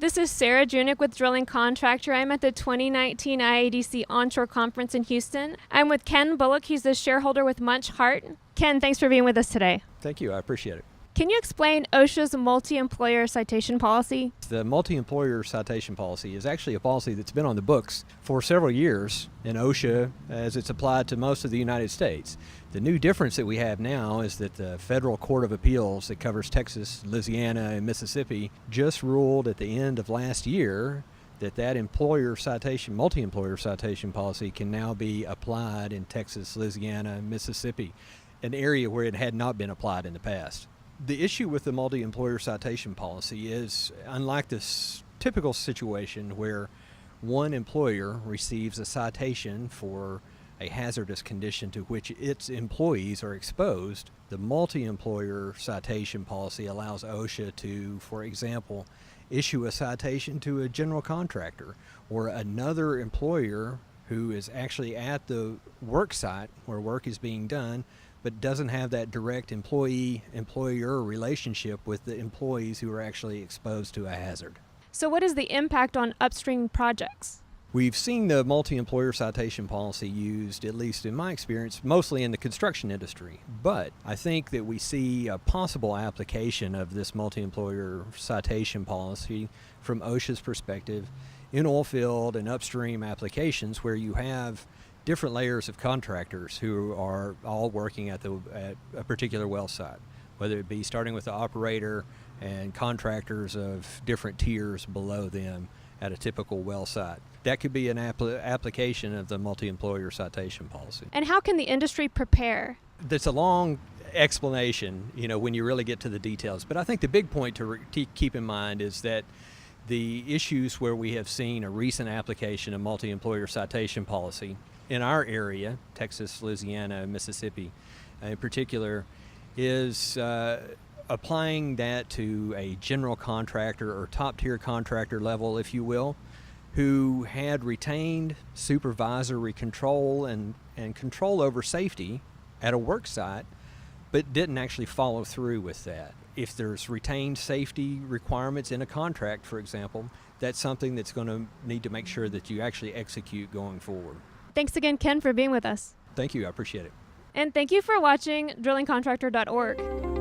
This is Sarah Junick with Drilling Contractor. I'm at the 2019 IADC Onshore Conference in Houston. I'm with Ken Bullock. He's the shareholder with Munch Hart. Ken, thanks for being with us today. Thank you. I appreciate it. Can you explain OSHA's Multi-Employer Citation Policy? The Multi-Employer Citation Policy is actually a policy that's been on the books for several years in OSHA as it's applied to most of the United States. The new difference that we have now is that the Federal Court of Appeals that covers Texas, Louisiana, and Mississippi just ruled at the end of last year that employer citation, multi-employer citation policy can now be applied in Texas, Louisiana, and Mississippi, an area where it had not been applied in the past. The issue with the multi-employer citation policy is, unlike this typical situation where one employer receives a citation for a hazardous condition to which its employees are exposed, the multi-employer citation policy allows OSHA to, for example, issue a citation to a general contractor or another employer who is actually at the work site where work is being done, but doesn't have that direct employee-employer relationship with the employees who are actually exposed to a hazard. So what is the impact on upstream projects? We've seen the multi-employer citation policy used, at least in my experience, mostly in the construction industry. But I think that we see a possible application of this multi-employer citation policy from OSHA's perspective in oil field and upstream applications where you have different layers of contractors who are all working at a particular well site, whether it be starting with the operator and contractors of different tiers below them at a typical well site. That could be an application of the multi-employer citation policy. And how can the industry prepare? That's a long explanation, when you really get to the details. But I think the big point to keep in mind is that the issues where we have seen a recent application of multi-employer citation policy in our area, Texas, Louisiana, and Mississippi in particular, is applying that to a general contractor or top-tier contractor level, if you will, who had retained supervisory control and control over safety at a work site, but didn't actually follow through with that. If there's retained safety requirements in a contract, for example, that's something that's going to need to make sure that you actually execute going forward. Thanks again, Ken, for being with us. Thank you. I appreciate it. And thank you for watching drillingcontractor.org.